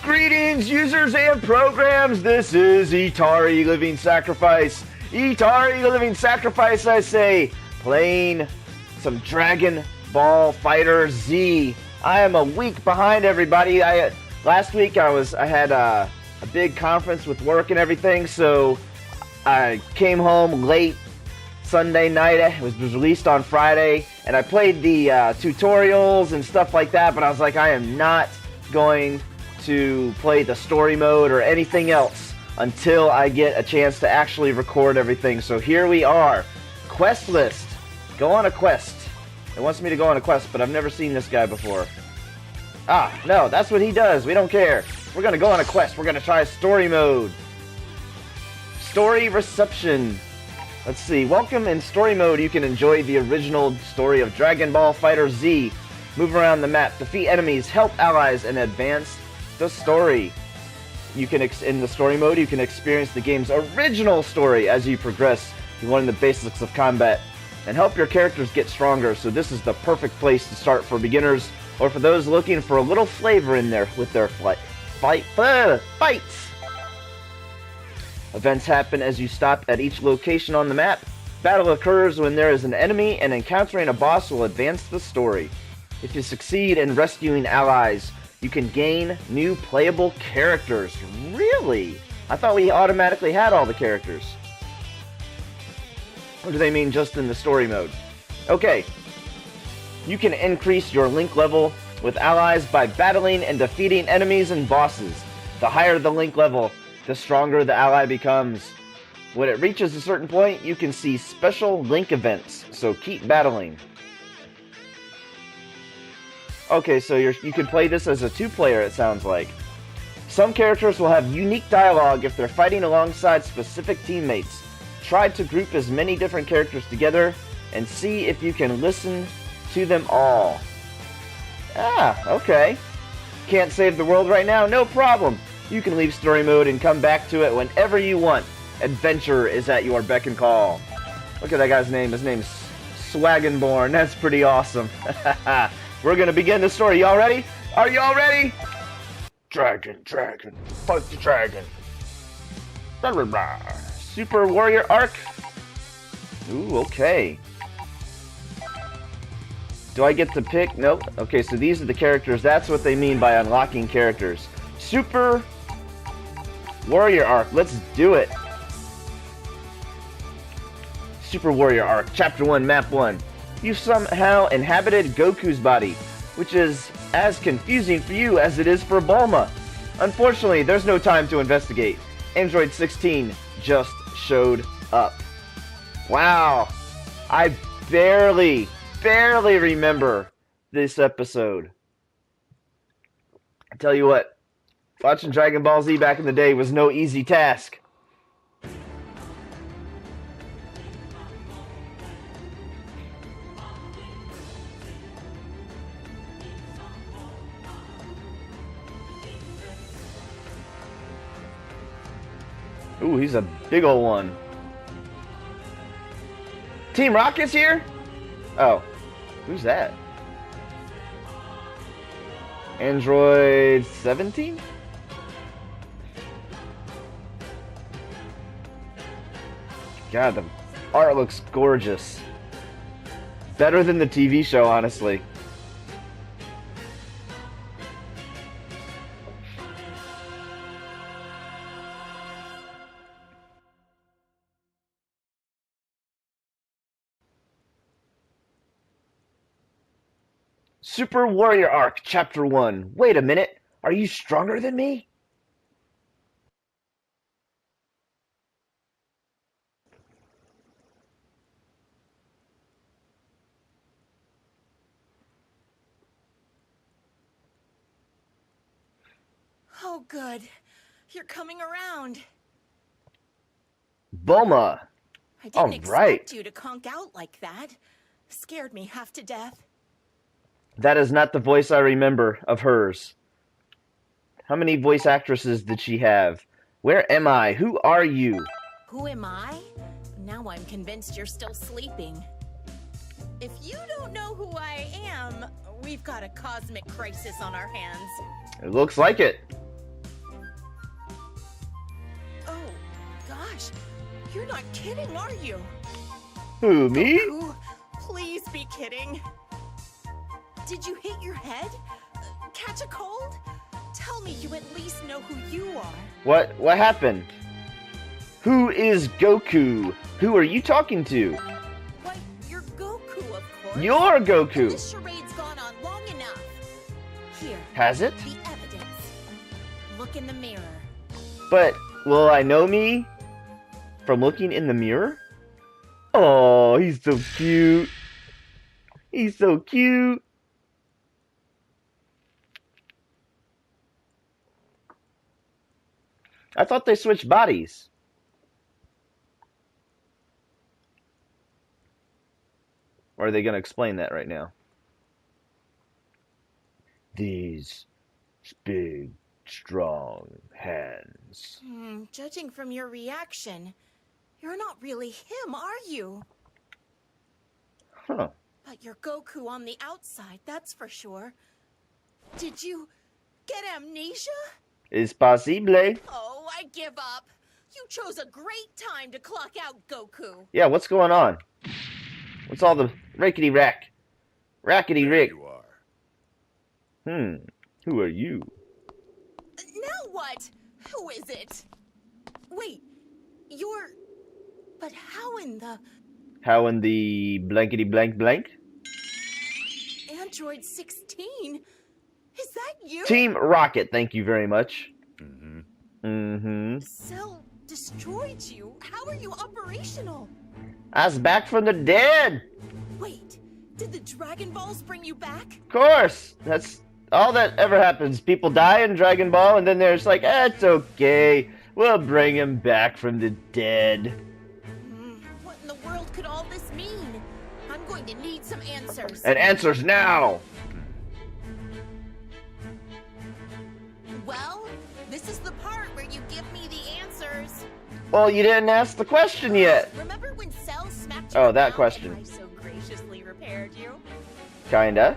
Greetings, users and programs. This is Etari Living Sacrifice. Etari Living Sacrifice, I say, playing some Dragon Ball FighterZ. I am a week behind everybody. Last week I had a big conference with work and everything, so I came home late Sunday night. It was released on Friday, and I played the tutorials and stuff like that, but I was like, I am not going to play the story mode or anything else until I get a chance to actually record everything. So here we are. Quest list. Go on a quest. It wants me to go on a quest, but I've never seen this guy before. Ah, no, that's what he does. We don't care. We're going to go on a quest. We're going to try story mode. Story reception. Let's see. Welcome in story mode. You can enjoy the original story of Dragon Ball FighterZ. Move around the map, defeat enemies, help allies, and advance the story. You can in the story mode, you can experience the game's original story as you progress. You learn the basics of combat and help your characters get stronger. So this is the perfect place to start for beginners or for those looking for a little flavor in there with their fights. Events happen as you stop at each location on the map. Battle occurs when there is an enemy, and encountering a boss will advance the story. If you succeed in rescuing allies, you can gain new playable characters. Really? I thought we automatically had all the characters. Or do they mean just in the story mode? Okay. You can increase your link level with allies by battling and defeating enemies and bosses. The higher the link level, the stronger the ally becomes. When it reaches a certain point, you can see special link events, so keep battling. Okay, so you can play this as a two-player, it sounds like. Some characters will have unique dialogue if they're fighting alongside specific teammates. Try to group as many different characters together and see if you can listen to them all. Ah, okay. Can't save the world right now? No problem. You can leave story mode and come back to it whenever you want. Adventure is at your beck and call. Look at that guy's name. His name's Swagenborn. That's pretty awesome. We're gonna begin the story. Y'all ready? Are y'all ready? Dragon, fight the dragon. Super Warrior Arc. Ooh, okay. Do I get to pick? Nope. Okay, so these are the characters. That's what they mean by unlocking characters. Super Warrior Arc. Let's do it. Super Warrior Arc, Chapter 1, Map 1. You somehow inhabited Goku's body, which is as confusing for you as it is for Bulma. Unfortunately, there's no time to investigate. Android 16 just showed up. Wow. I barely remember this episode. I tell you what, watching Dragon Ball Z back in the day was no easy task. Ooh, he's a big ol' one. Team Rocket's here? Oh, who's that? Android 17? God, the art looks gorgeous. Better than the TV show, honestly. Super Warrior Arc, Chapter 1. Wait a minute. Are you stronger than me? Oh, good. You're coming around. Bulma. I didn't expect you to conk out like that. Scared me half to death. That is not the voice I remember of hers. How many voice actresses did she have? Where am I? Who are you? Who am I? Now I'm convinced you're still sleeping. If you don't know who I am, we've got a cosmic crisis on our hands. It looks like it. You're not kidding, are you? Who, me? Goku, please be kidding. Did you hit your head? Catch a cold? Tell me you at least know who you are. What happened? Who is Goku? Who are you talking to? Why, you're Goku, of course. You're Goku. This charade's gone on long enough. Here. Has it? The evidence. Look in the mirror. But will I know me from looking in the mirror? Oh, he's so cute. He's so cute. I thought they switched bodies. Or are they going to explain that right now? These big, strong hands. Judging from your reaction, you're not really him, are you? Huh. But you're Goku on the outside, that's for sure. Did you get amnesia? Es posible. Oh, I give up. You chose a great time to clock out Goku. Yeah, what's going on? What's all the rickety rack? Rackety rick. You are. Who are you? Now what? Who is it? Wait, you're... But how in the... How in the blankety blank blank? Android 16? Is that you? Team Rocket, thank you very much. Cell destroyed you. How are you operational? I was back from the dead. Wait, did the Dragon Balls bring you back? Of course. That's all that ever happens. People die in Dragon Ball, and then they're just like, it's okay. We'll bring him back from the dead. What in the world could all this mean? I'm going to need some answers. And answers now. Well, this is the part where you give me the answers. Well, you didn't ask the question yet. Remember when Cell smacked you Oh, that around question. and I so graciously repaired you? Kinda.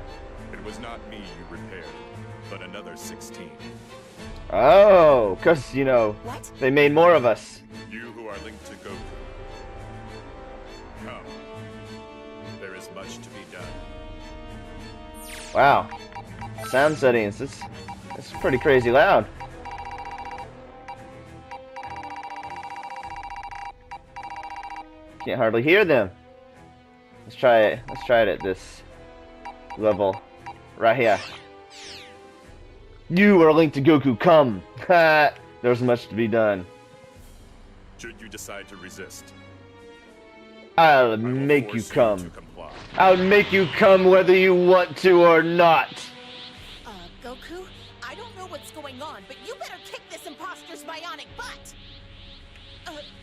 It was not me you repaired, but another 16. Oh, because, you know, What? they made more of us. You who are linked to Goku. Come. There is much to be done. Wow. Sound settings. It's pretty crazy loud. Can't hardly hear them. Let's try it. Let's try it at this level. Right here. You are linked to Goku. Come. Ha! There's much to be done. Should you decide to resist, I'll I will make you force come. to comply. I'll make you come whether you want to or not. Goku, I don't know what's going on, but you better kick this imposter's bionic butt!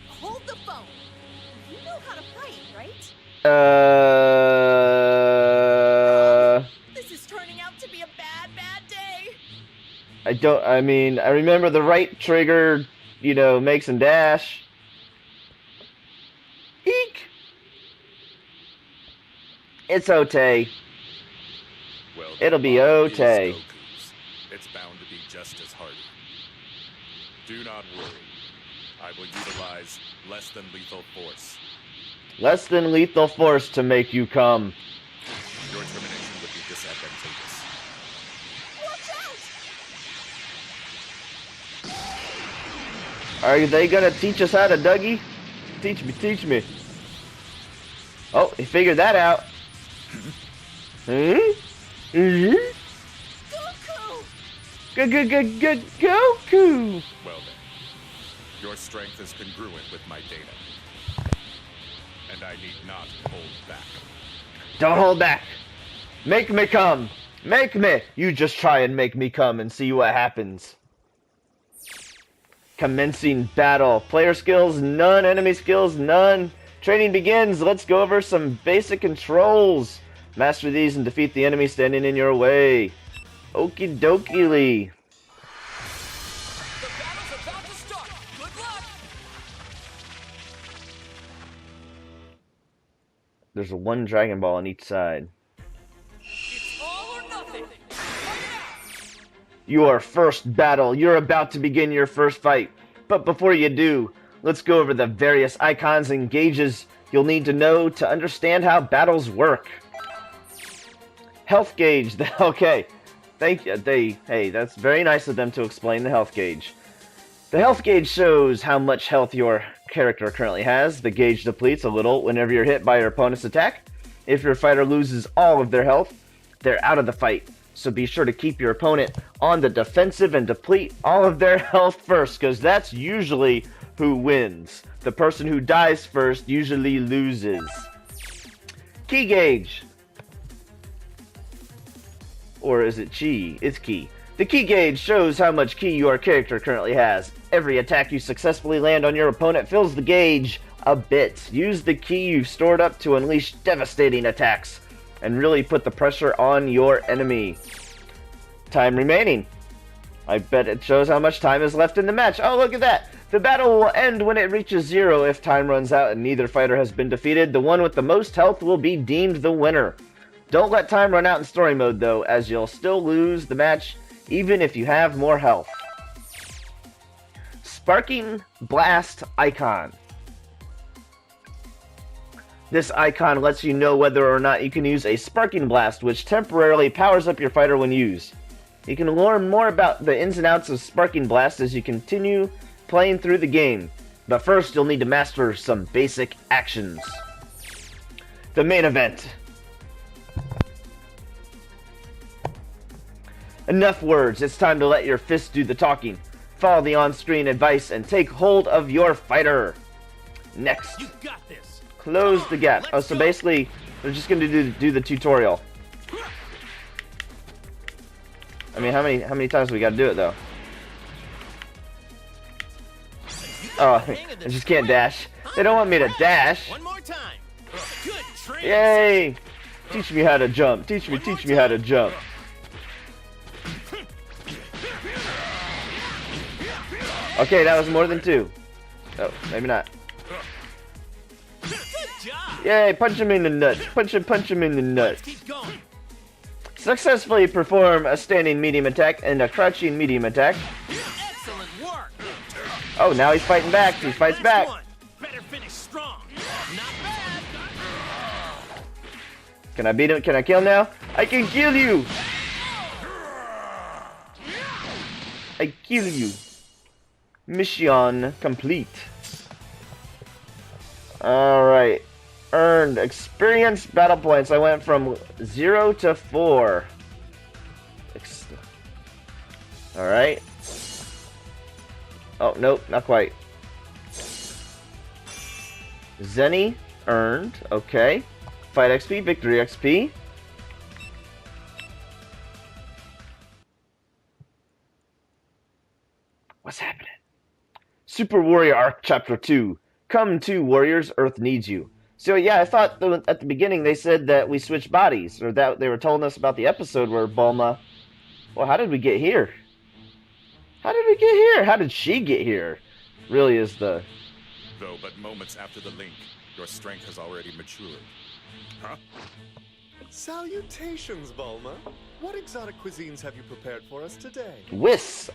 Hold the phone. You know how to fight, right? This is turning out to be a bad day. I remember the right trigger, you know, makes him dash. Eek! It's okay. Well, It'll be the bond okay. is Goku's. It's bound to be just as hardy. Do not worry. I will utilize less than lethal force. Less than lethal force to make you come. Your termination would be disadvantageous. Watch out! Are they gonna teach us how to Dougie? Teach me, teach me. Oh, he figured that out. Goku! Goku! Well then, your strength is congruent with my data. And I need not hold back. Don't hold back. Make me come. Make me. You just try and make me come and see what happens. Commencing battle. Player skills, none. Enemy skills, none. Training begins. Let's go over some basic controls. Master these and defeat the enemy standing in your way. Okie dokie lee. The battle's about to start. Good luck. There's one Dragon Ball on each side. It's all or nothing. Fight it out. Your first battle. You're about to begin your first fight. But before you do, let's go over the various icons and gauges you'll need to know to understand how battles work. Health gauge. Okay. Thank you. Hey, that's very nice of them to explain the health gauge. The health gauge shows how much health your character currently has. The gauge depletes a little whenever you're hit by your opponent's attack. If your fighter loses all of their health, they're out of the fight. So be sure to keep your opponent on the defensive and deplete all of their health first, because that's usually who wins. The person who dies first usually loses. Key gauge. Or is it chi? It's key. The key gauge shows how much ki your character currently has. Every attack you successfully land on your opponent fills the gauge a bit. Use the ki you've stored up to unleash devastating attacks and really put the pressure on your enemy. Time remaining. I bet it shows how much time is left in the match. Oh, look at that. The battle will end when it reaches 0. If time runs out and neither fighter has been defeated, the one with the most health will be deemed the winner. Don't let time run out in story mode though, as you'll still lose the match even if you have more health. Sparking Blast icon. This icon lets you know whether or not you can use a Sparking Blast, which temporarily powers up your fighter when used. You can learn more about the ins and outs of Sparking Blast as you continue playing through the game, but first you'll need to master some basic actions. The main event. Enough words, it's time to let your fist do the talking. Follow the on-screen advice and take hold of your fighter. Next. You got this. Close the gap. Oh, so basically, we're just going to do the tutorial. I mean, how many times we got to do it, though? Oh, I just can't dash. They don't want me to dash. One more time. Good training. Yay! Teach me how to jump. Teach me how to jump. Okay, that was more than 2. Oh, maybe not. Good job. Yay, punch him in the nuts. Punch him in the nuts. Keep going. Successfully perform a standing medium attack and a crouching medium attack. Excellent work. Oh, now he's fighting back. He fights back. Better finish strong. Not bad. Can I beat him? Can I kill him now? I can kill you. I kill you. Mission complete. Alright. Earned experience battle points. I went from 0 to 4. Alright. Oh, nope, not quite. Zenny earned. Okay. Fight XP, victory XP. What's happening? Super Warrior Arc Chapter 2. Come to Warriors, Earth needs you. So yeah, I thought at the beginning they said that we switched bodies, or that they were telling us about the episode where Bulma... Well, how did we get here? How did we get here? How did she get here? Really is the... Though but moments after the link, your strength has already matured. Huh? Salutations, Bulma. What exotic cuisines have you prepared for us today? Whis!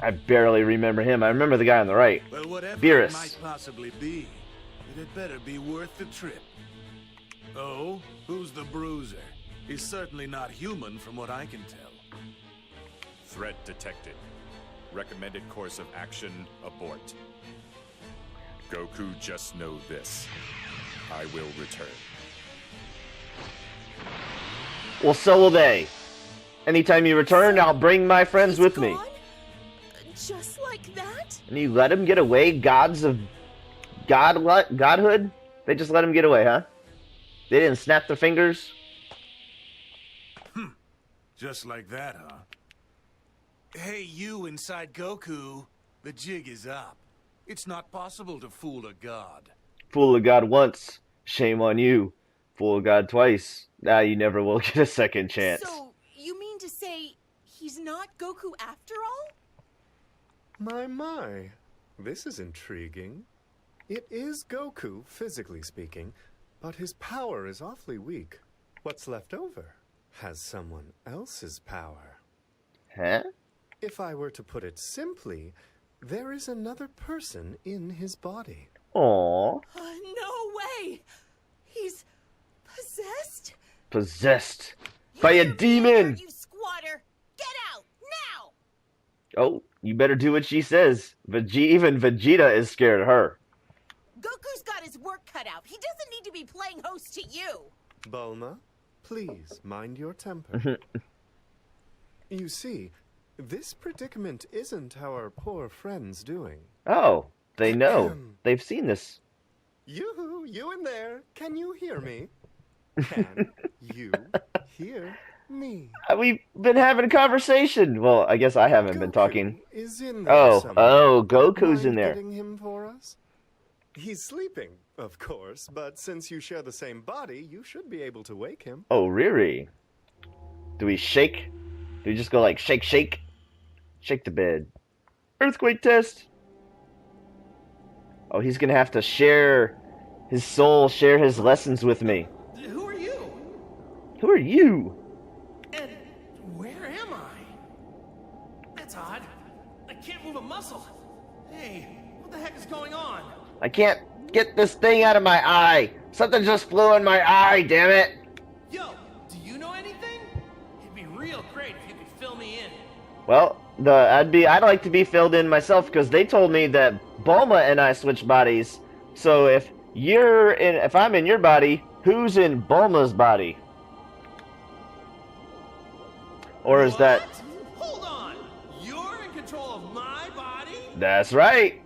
I barely remember him. I remember the guy on the right. Well, whatever Beerus. it might possibly be, it had better be worth the trip. Oh, who's the bruiser? He's certainly not human from what I can tell. Threat detected. Recommended course of action, abort. Goku, just know this. I will return. Well, so will they. Anytime you return, I'll bring my friends with me. Gone? Just like that? And you let him get away, gods of godhood? They just let him get away, huh? They didn't snap their fingers? Just like that, huh? Hey, you inside Goku. The jig is up. It's not possible to fool a god. Fool a god once, shame on you. Fool a god twice, now you never will get a second chance. So, you mean to say he's not Goku after all? My. This is intriguing. It is Goku, physically speaking, but his power is awfully weak. What's left over has someone else's power. Huh? If I were to put it simply, there is another person in his body. Aww. No way! He's possessed? Possessed by a demon! You squatter! Get out! Now! Oh, you better do what she says. Even Vegeta is scared of her. Goku's got his work cut out. He doesn't need to be playing host to you. Bulma, please mind your temper. You see, this predicament isn't our poor friend's doing. Oh, they know. They've seen this. You in there, can you hear me? Can you hear me? We've been having a conversation. Well, I guess I haven't been talking. Is in there somewhere. Goku's in Mind there. getting him for us? He's sleeping, of course, but since you share the same body, you should be able to wake him. Oh, Riri. Do we shake? Do we just go like shake, shake? Shake the bed. Earthquake test. Oh, he's gonna have to share his soul, share his lessons with me. Who are you? Who are you? And where am I? That's odd. I can't move a muscle. Hey, what the heck is going on? I can't get this thing out of my eye. Something just flew in my eye, damn it. Yo, do you know anything? It'd be real great if you could fill me in. Well, I'd like to be filled in myself because they told me that Bulma and I switch bodies. So if I'm in your body, who's in Bulma's body? Or is that? Hold on. You're in control of my body? That's right.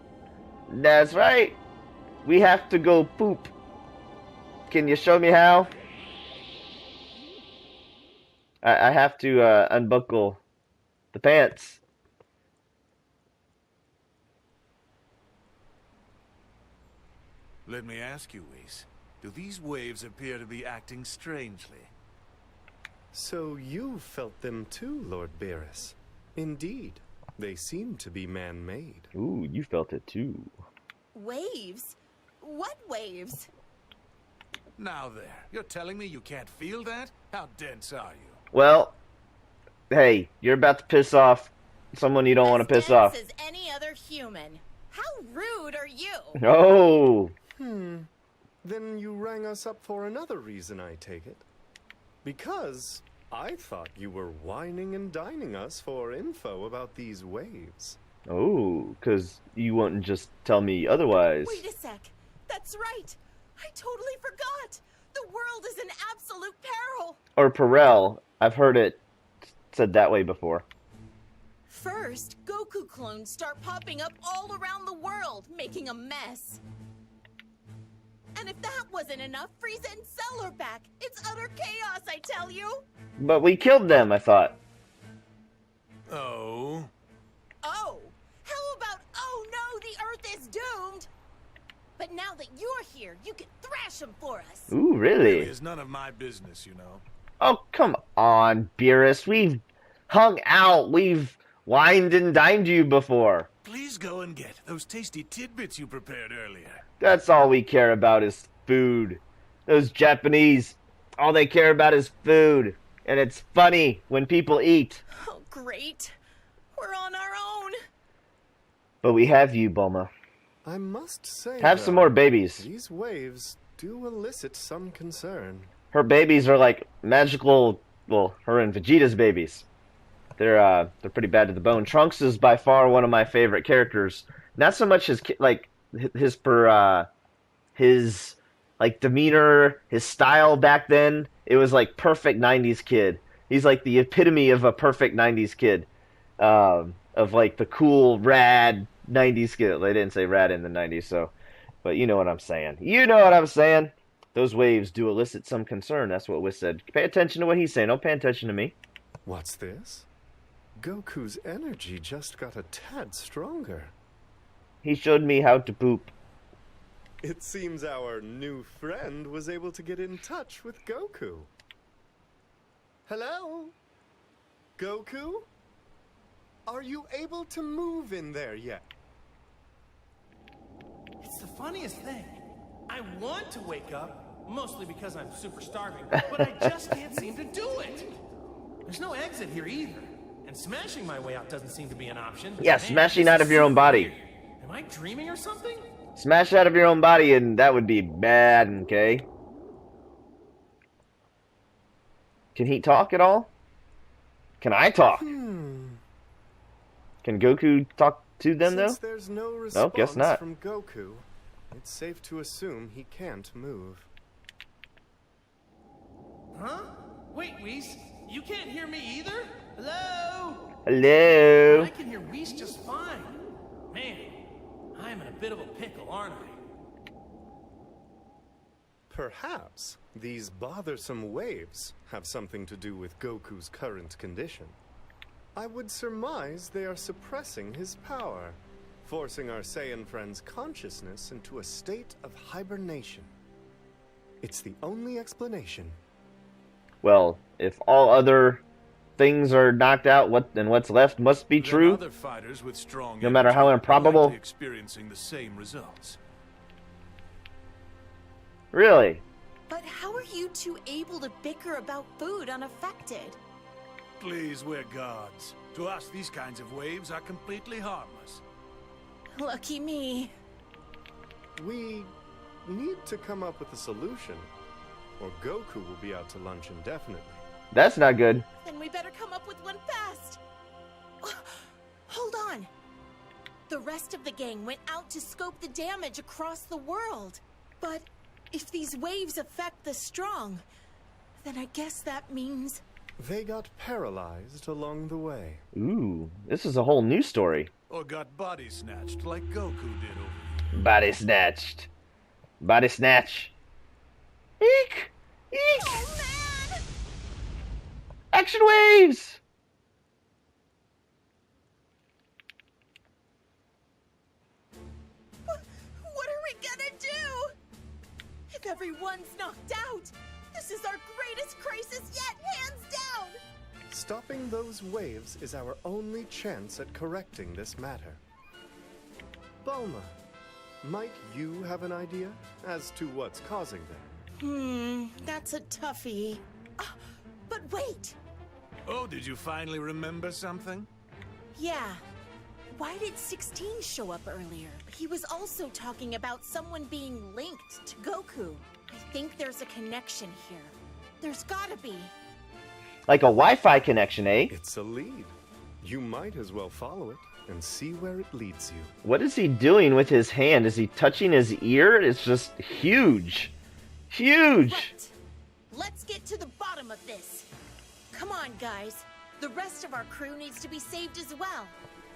That's right. We have to go poop. Can you show me how? I have to unbuckle the pants. Let me ask you, Whis. Do these waves appear to be acting strangely? So you felt them too, Lord Beerus. Indeed, they seem to be man-made. Ooh, you felt it too. Waves? What waves? Now there, you're telling me you can't feel that? How dense are you? Well, hey, you're about to piss off someone you don't want to piss off. As any other human. How rude are you? Oh. Then you rang us up for another reason, I take it. Because I thought you were whining and dining us for info about these waves. Oh, because you wouldn't just tell me otherwise. Wait a sec. That's right. I totally forgot. The world is in absolute peril. Or Perel. I've heard it said that way before. First, Goku clones start popping up all around the world, making a mess. And if that wasn't enough, Frieza and Cell are back. It's utter chaos, I tell you. But we killed them, I thought. Oh? Oh, how about, oh no, the Earth is doomed? But now that you're here, you can thrash them for us. Ooh, really? It's none of my business, you know. Oh, come on, Beerus. We've hung out. We've wined and dined you before. Please go and get those tasty tidbits you prepared earlier. That's all we care about is food. Those Japanese, all they care about is food. And it's funny when people eat. Oh, great. We're on our own. But we have you, Bulma. I must say, Have some more babies. These waves do elicit some concern. Her babies are like magical, well, her and Vegeta's babies. They're pretty bad to the bone. Trunks is by far one of my favorite characters. Not so much his like demeanor, his style back then. It was like perfect 90s kid. He's like the epitome of a perfect 90s kid. Of like the cool, rad 90s kid. They didn't say rad in the 90s, so, but you know what I'm saying. You know what I'm saying. Those waves do elicit some concern. That's what Whis said. Pay attention to what he's saying. Don't pay attention to me. What's this? Goku's energy just got a tad stronger. He showed me how to poop. It seems our new friend was able to get in touch with Goku. Hello? Goku? Are you able to move in there yet? It's the funniest thing. I want to wake up, mostly because I'm super starving, but I just can't seem to do it. There's no exit here either. And smashing my way out doesn't seem to be an option. Yeah, Man, smashing this out is of your own super body. weird. Am I dreaming or something? Smash out of your own body, and that would be bad, okay? Can he talk at all? Can I talk? Can Goku talk to them, Since though? there's no response Nope, guess not. from Goku, it's safe to assume he can't move. Huh? Wait, Whis, you can't hear me either? Hello? Hello? I can hear Whis just fine. Man, I'm in a bit of a pickle, aren't I? Perhaps these bothersome waves have something to do with Goku's current condition. I would surmise they are suppressing his power, forcing our Saiyan friend's consciousness into a state of hibernation. It's the only explanation. Well, if all other things are knocked out, what's left must be Then true. other fighters with strong No matter how energy are improbable. likely experiencing the same results. Really? But how are you two able to bicker about food unaffected? Please, we're gods. To us, these kinds of waves are completely harmless. Lucky me. We need to come up with a solution, or Goku will be out to lunch indefinitely. That's not good. Then we better come up with one fast. Hold on. The rest of the gang went out to scope the damage across the world. But if these waves affect the strong, then I guess that means... They got paralyzed along the way. Ooh, this is a whole new story. Or got body snatched like Goku did over here. Body snatched. Body snatch. Eek! Eek! Oh, man! Action waves! What are we gonna do? If everyone's knocked out, this is our greatest crisis yet, hands down! Stopping those waves is our only chance at correcting this matter. Bulma, might you have an idea as to what's causing them? That's a toughie. But wait! Oh, did you finally remember something? Yeah. Why did 16 show up earlier? He was also talking about someone being linked to Goku. I think there's a connection here. There's gotta be. Like a Wi-Fi connection, eh? It's a lead. You might as well follow it and see where it leads you. What is he doing with his hand? Is he touching his ear? It's just huge. Huge! Right. Let's get to the bottom of this. Come on, guys. The rest of our crew needs to be saved as well.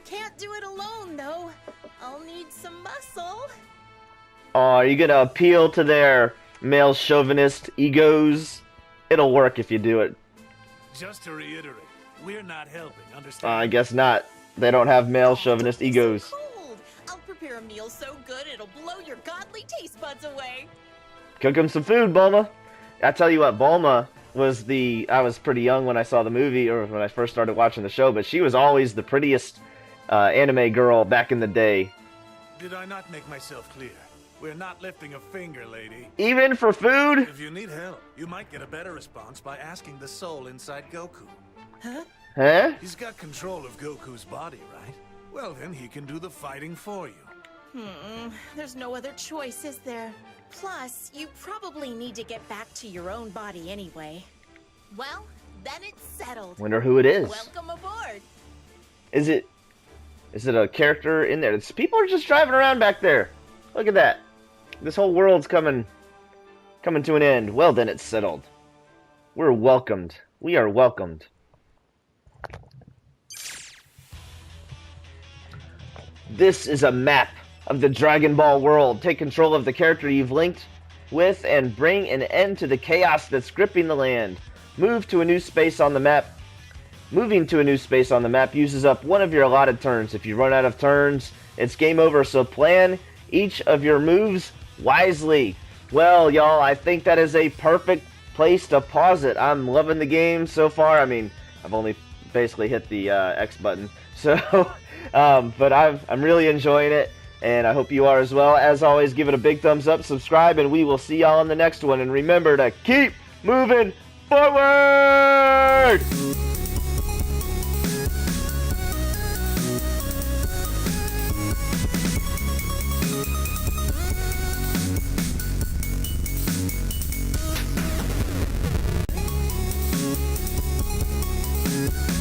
Can't do it alone, though. I'll need some muscle. Oh, are you gonna appeal to their male chauvinist egos? It'll work if you do it. Just to reiterate, we're not helping, understand? I guess not. They don't have male chauvinist Don't be so egos. cold. I'll prepare a meal so good it'll blow your godly taste buds away. Cook him some food, Bulma. I tell you what, Bulma was I was pretty young when I saw the movie, or when I first started watching the show, but she was always the prettiest anime girl back in the day. Did I not make myself clear? We're not lifting a finger, lady. Even for food? If you need help, you might get a better response by asking the soul inside Goku. Huh? He's got control of Goku's body, right? Well, then he can do the fighting for you. There's no other choice, is there? Plus, you probably need to get back to your own body anyway. Well, then it's settled. Wonder who it is. Welcome aboard. Is it a character in there? People are just driving around back there. Look at that. This whole world's coming to an end. Well, then it's settled. We're welcomed. We are welcomed. This is a map of the Dragon Ball world. Take control of the character you've linked with and bring an end to the chaos that's gripping the land. Move to a new space on the map. Moving to a new space on the map uses up one of your allotted turns. If you run out of turns, it's game over, so plan each of your moves wisely. Well, y'all, I think that is a perfect place to pause it. I'm loving the game so far. I mean, I've only basically hit the X button, so but I'm really enjoying it, and I hope you are as well. As always, give it a big thumbs up, subscribe, and we will see y'all in the next one. And remember to keep moving forward! Bye.